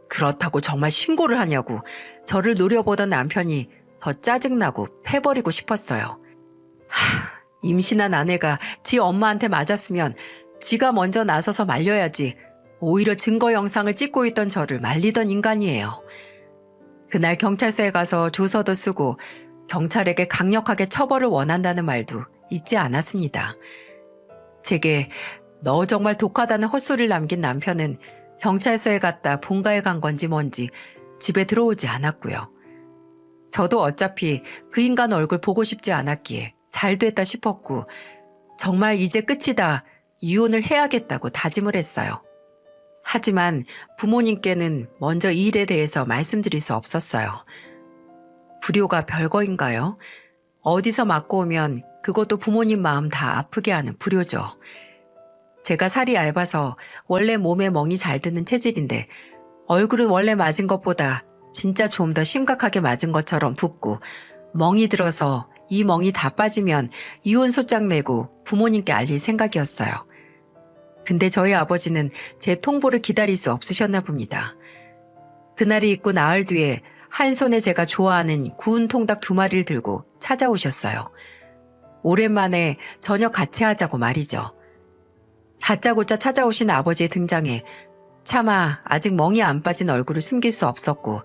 그렇다고 정말 신고를 하냐고 저를 노려보던 남편이 더 짜증나고 패버리고 싶었어요. 임신한 아내가 지 엄마한테 맞았으면 지가 먼저 나서서 말려야지 오히려 증거 영상을 찍고 있던 저를 말리던 인간이에요. 그날 경찰서에 가서 조서도 쓰고 경찰에게 강력하게 처벌을 원한다는 말도 잊지 않았습니다. 제게 너 정말 독하다는 헛소리를 남긴 남편은 경찰서에 갔다 본가에 간 건지 뭔지 집에 들어오지 않았고요. 저도 어차피 그 인간 얼굴 보고 싶지 않았기에 잘 됐다 싶었고 정말 이제 끝이다 이혼을 해야겠다고 다짐을 했어요. 하지만 부모님께는 먼저 이 일에 대해서 말씀드릴 수 없었어요. 불효가 별거인가요? 어디서 맞고 오면 그것도 부모님 마음 다 아프게 하는 불효죠. 제가 살이 얇아서 원래 몸에 멍이 잘 드는 체질인데 얼굴은 원래 맞은 것보다 진짜 좀 더 심각하게 맞은 것처럼 붓고 멍이 들어서 이 멍이 다 빠지면 이혼 소장 내고 부모님께 알릴 생각이었어요. 근데 저희 아버지는 제 통보를 기다릴 수 없으셨나 봅니다. 그날이 있고 나흘 뒤에 한 손에 제가 좋아하는 구운 통닭 2마리를 들고 찾아오셨어요. 오랜만에 저녁 같이 하자고 말이죠. 다짜고짜 찾아오신 아버지의 등장에 차마 아직 멍이 안 빠진 얼굴을 숨길 수 없었고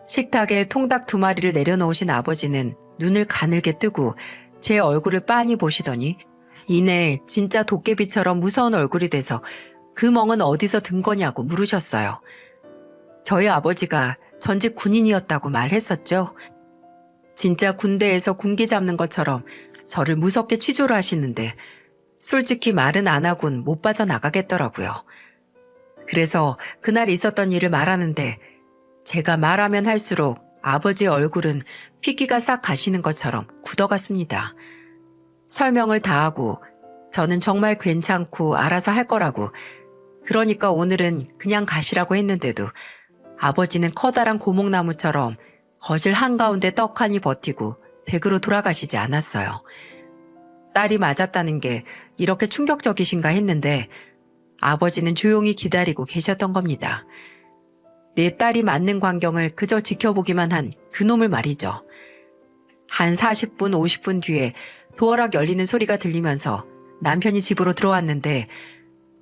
식탁에 통닭 2마리를 내려놓으신 아버지는 눈을 가늘게 뜨고 제 얼굴을 빤히 보시더니 이내 진짜 도깨비처럼 무서운 얼굴이 돼서 그 멍은 어디서 든 거냐고 물으셨어요. 저희 아버지가 전직 군인이었다고 말했었죠. 진짜 군대에서 군기 잡는 것처럼 저를 무섭게 취조를 하시는데 솔직히 말은 안 하곤 못 빠져나가겠더라고요. 그래서 그날 있었던 일을 말하는데 제가 말하면 할수록 아버지의 얼굴은 핏기가 싹 가시는 것처럼 굳어갔습니다. 설명을 다 하고 저는 정말 괜찮고 알아서 할 거라고 그러니까 오늘은 그냥 가시라고 했는데도 아버지는 커다란 고목나무처럼 거실 한가운데 떡하니 버티고 댁으로 돌아가시지 않았어요. 딸이 맞았다는 게 이렇게 충격적이신가 했는데 아버지는 조용히 기다리고 계셨던 겁니다. 내 딸이 맞는 광경을 그저 지켜보기만 한 그놈을 말이죠. 한 40분, 50분 뒤에 도어락 열리는 소리가 들리면서 남편이 집으로 들어왔는데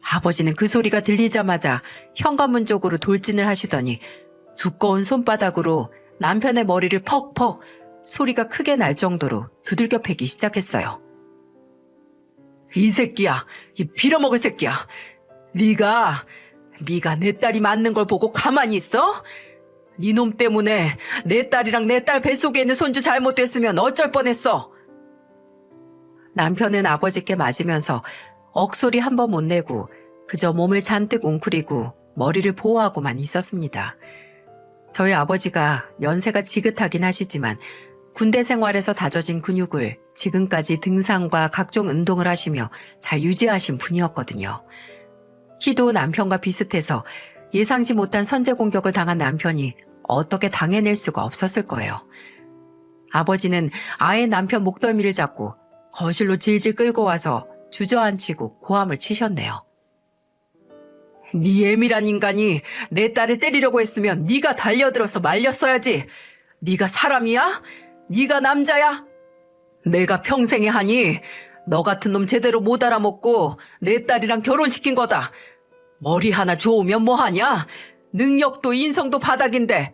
아버지는 그 소리가 들리자마자 현관문 쪽으로 돌진을 하시더니 두꺼운 손바닥으로 남편의 머리를 퍽퍽 소리가 크게 날 정도로 두들겨 패기 시작했어요. 이 새끼야, 이 빌어먹을 새끼야. 네가 내 딸이 맞는 걸 보고 가만히 있어? 네 놈 때문에 내 딸이랑 내 딸 뱃속에 있는 손주 잘못됐으면 어쩔 뻔했어. 남편은 아버지께 맞으면서 억소리 한 번 못 내고 그저 몸을 잔뜩 웅크리고 머리를 보호하고만 있었습니다. 저희 아버지가 연세가 지긋하긴 하시지만 군대 생활에서 다져진 근육을 지금까지 등산과 각종 운동을 하시며 잘 유지하신 분이었거든요. 키도 남편과 비슷해서 예상치 못한 선제 공격을 당한 남편이 어떻게 당해낼 수가 없었을 거예요. 아버지는 아예 남편 목덜미를 잡고 거실로 질질 끌고 와서 주저앉히고 고함을 치셨네요. 네 예밀한 인간이 내 딸을 때리려고 했으면 네가 달려들어서 말렸어야지. 네가 사람이야? 네가 남자야? 내가 평생에 하니 너 같은 놈 제대로 못 알아먹고 내 딸이랑 결혼시킨 거다. 머리 하나 좋으면 뭐하냐? 능력도 인성도 바닥인데.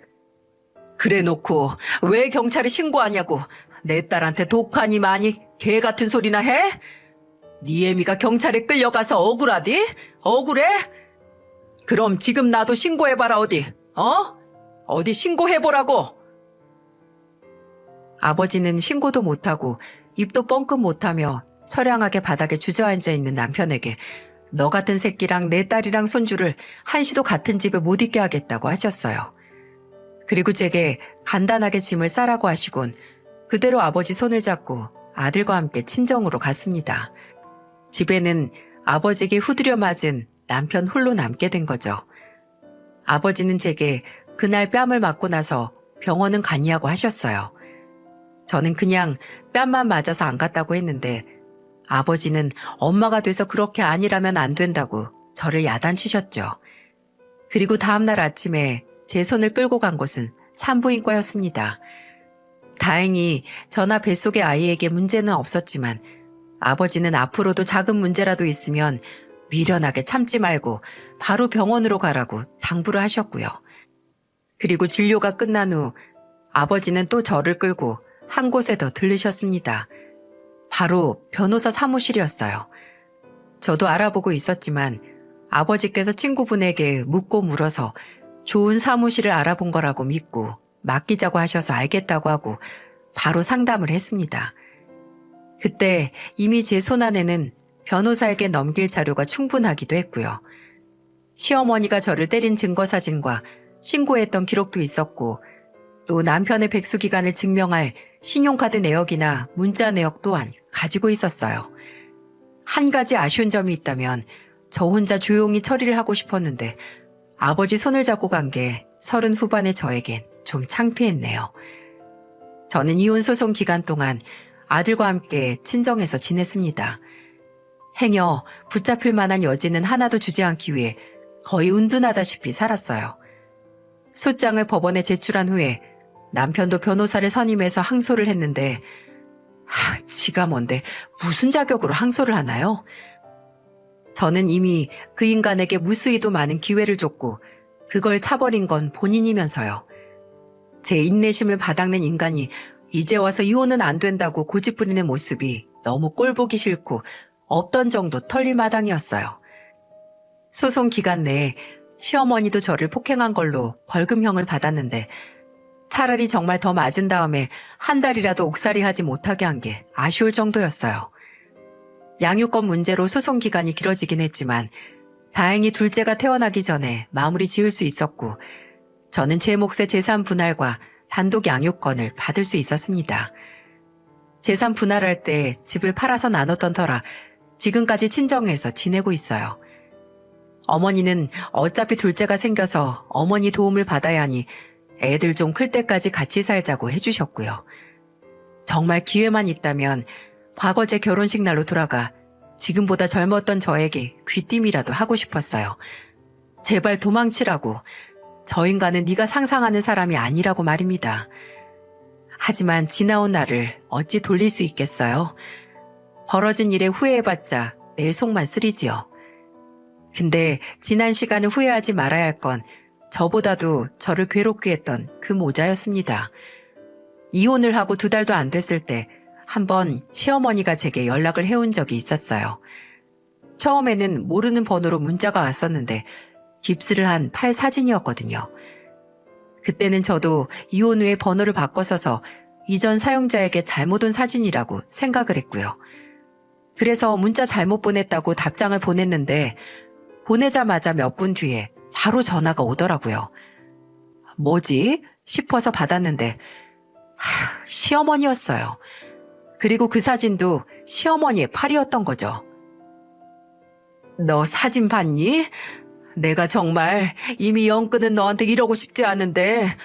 그래 놓고 왜 경찰에 신고하냐고. 내 딸한테 독하니 많이 개 같은 소리나 해? 네 애미가 경찰에 끌려가서 억울하디? 억울해? 그럼 지금 나도 신고해봐라 어디. 어디 신고해보라고. 아버지는 신고도 못하고 입도 뻥끗 못하며 처량하게 바닥에 주저앉아 있는 남편에게 너 같은 새끼랑 내 딸이랑 손주를 한시도 같은 집에 못 있게 하겠다고 하셨어요. 그리고 제게 간단하게 짐을 싸라고 하시곤 그대로 아버지 손을 잡고 아들과 함께 친정으로 갔습니다. 집에는 아버지에게 후드려 맞은 남편 홀로 남게 된 거죠. 아버지는 제게 그날 뺨을 맞고 나서 병원은 갔냐고 하셨어요. 저는 그냥 뺨만 맞아서 안 갔다고 했는데 아버지는 엄마가 돼서 그렇게 아니라면 안 된다고 저를 야단치셨죠. 그리고 다음날 아침에 제 손을 끌고 간 곳은 산부인과였습니다. 다행히 저나 뱃속의 아이에게 문제는 없었지만 아버지는 앞으로도 작은 문제라도 있으면 미련하게 참지 말고 바로 병원으로 가라고 당부를 하셨고요. 그리고 진료가 끝난 후 아버지는 또 저를 끌고 한 곳에 더 들르셨습니다. 바로 변호사 사무실이었어요. 저도 알아보고 있었지만 아버지께서 친구분에게 묻고 물어서 좋은 사무실을 알아본 거라고 믿고 맡기자고 하셔서 알겠다고 하고 바로 상담을 했습니다. 그때 이미 제 손안에는 변호사에게 넘길 자료가 충분하기도 했고요. 시어머니가 저를 때린 증거사진과 신고했던 기록도 있었고 또 남편의 백수기간을 증명할 신용카드 내역이나 문자 내역 또한 가지고 있었어요. 한 가지 아쉬운 점이 있다면 저 혼자 조용히 처리를 하고 싶었는데 아버지 손을 잡고 간 게 30 후반의 저에겐 좀 창피했네요. 저는 이혼 소송 기간 동안 아들과 함께 친정에서 지냈습니다. 행여 붙잡힐 만한 여지는 하나도 주지 않기 위해 거의 은둔하다시피 살았어요. 소장을 법원에 제출한 후에 남편도 변호사를 선임해서 항소를 했는데 지가 뭔데 무슨 자격으로 항소를 하나요? 저는 이미 그 인간에게 무수히도 많은 기회를 줬고 그걸 차버린 건 본인이면서요. 제 인내심을 바닥낸 인간이 이제 와서 이혼은 안 된다고 고집부리는 모습이 너무 꼴보기 싫고 없던 정도 털릴 마당이었어요. 소송 기간 내에 시어머니도 저를 폭행한 걸로 벌금형을 받았는데 차라리 정말 더 맞은 다음에 한 달이라도 옥살이 하지 못하게 한 게 아쉬울 정도였어요. 양육권 문제로 소송 기간이 길어지긴 했지만 다행히 둘째가 태어나기 전에 마무리 지을 수 있었고 저는 제 몫의 재산 분할과 단독 양육권을 받을 수 있었습니다. 재산 분할할 때 집을 팔아서 나눴던 터라 지금까지 친정에서 지내고 있어요. 어머니는 어차피 둘째가 생겨서 어머니 도움을 받아야 하니 애들 좀 클 때까지 같이 살자고 해주셨고요. 정말 기회만 있다면 과거 제 결혼식 날로 돌아가 지금보다 젊었던 저에게 귀띔이라도 하고 싶었어요. 제발 도망치라고. 저 인간은 네가 상상하는 사람이 아니라고 말입니다. 하지만 지나온 날을 어찌 돌릴 수 있겠어요? 벌어진 일에 후회해봤자 내 속만 쓰리지요. 근데 지난 시간을 후회하지 말아야 할 건 저보다도 저를 괴롭게 했던 그 모자였습니다. 이혼을 하고 2달도 안 됐을 때 한번 시어머니가 제게 연락을 해온 적이 있었어요. 처음에는 모르는 번호로 문자가 왔었는데 깁스를 한 팔 사진이었거든요. 그때는 저도 이혼 후에 번호를 바꿔 써서 이전 사용자에게 잘못 온 사진이라고 생각을 했고요. 그래서 문자 잘못 보냈다고 답장을 보냈는데 보내자마자 몇 분 뒤에 바로 전화가 오더라고요. 뭐지? 싶어서 받았는데 시어머니였어요. 그리고 그 사진도 시어머니의 팔이었던 거죠. 너 사진 봤니? 내가 정말 이미 영 끊은 너한테 이러고 싶지 않은데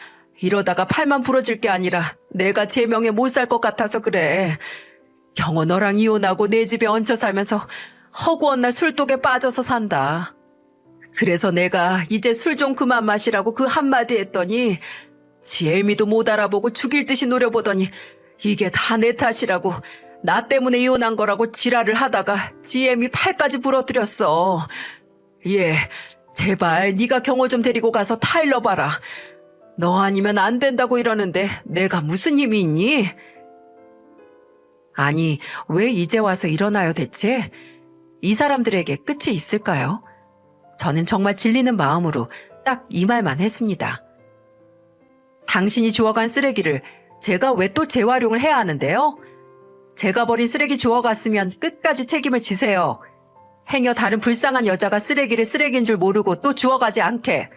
이러다가 팔만 부러질 게 아니라 내가 제명에 못 살 것 같아서 그래. 경호 너랑 이혼하고 내 집에 얹혀 살면서 허구한 날 술독에 빠져서 산다. 그래서 내가 이제 술 좀 그만 마시라고 그 한마디 했더니 지 애미도 못 알아보고 죽일 듯이 노려보더니 이게 다 내 탓이라고 나 때문에 이혼한 거라고 지랄을 하다가 지 애미 팔까지 부러뜨렸어. 얘 제발 네가 경호 좀 데리고 가서 타일러 봐라. 너 아니면 안 된다고 이러는데 내가 무슨 힘이 있니? 아니 왜 이제 와서 이러나요 대체? 이 사람들에게 끝이 있을까요? 저는 정말 질리는 마음으로 딱 이 말만 했습니다. 당신이 주워간 쓰레기를 제가 왜 또 재활용을 해야 하는데요? 제가 버린 쓰레기 주워갔으면 끝까지 책임을 지세요. 행여 다른 불쌍한 여자가 쓰레기를 쓰레기인 줄 모르고 또 주워가지 않게.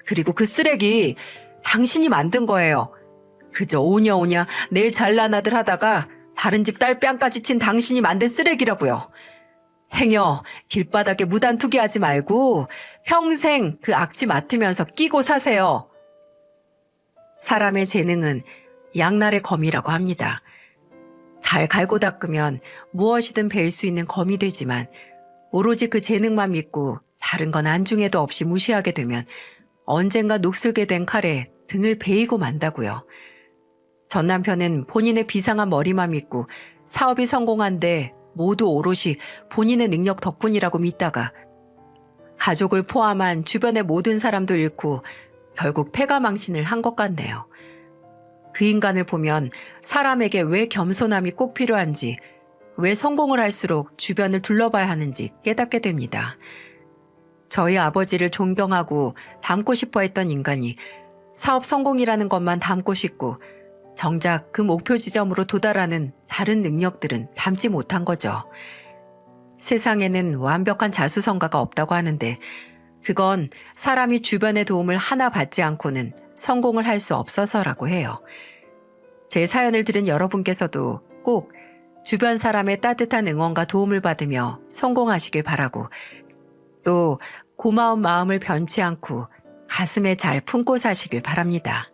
그리고 그 쓰레기 당신이 만든 거예요. 그저 오냐오냐 내 잘난 아들 하다가 다른 집 딸 뺨까지 친 당신이 만든 쓰레기라고요. 행여 길바닥에 무단 투기하지 말고 평생 그 악취 맡으면서 끼고 사세요. 사람의 재능은 양날의 검이라고 합니다. 잘 갈고 닦으면 무엇이든 배울 수 있는 검이 되지만 오로지 그 재능만 믿고 다른 건 안중에도 없이 무시하게 되면 언젠가 녹슬게 된 칼에 등을 베이고 만다고요. 전 남편은 본인의 비상한 머리만 믿고 사업이 성공한데 모두 오롯이 본인의 능력 덕분이라고 믿다가 가족을 포함한 주변의 모든 사람도 잃고 결국 패가망신을 한 것 같네요. 그 인간을 보면 사람에게 왜 겸손함이 꼭 필요한지, 왜 성공을 할수록 주변을 둘러봐야 하는지 깨닫게 됩니다. 저희 아버지를 존경하고 닮고 싶어 했던 인간이 사업 성공이라는 것만 닮고 싶고 정작 그 목표 지점으로 도달하는 다른 능력들은 닮지 못한 거죠. 세상에는 완벽한 자수성가가 없다고 하는데 그건 사람이 주변의 도움을 하나 받지 않고는 성공을 할 수 없어서라고 해요. 제 사연을 들은 여러분께서도 꼭 주변 사람의 따뜻한 응원과 도움을 받으며 성공하시길 바라고 또 고마운 마음을 변치 않고 가슴에 잘 품고 사시길 바랍니다.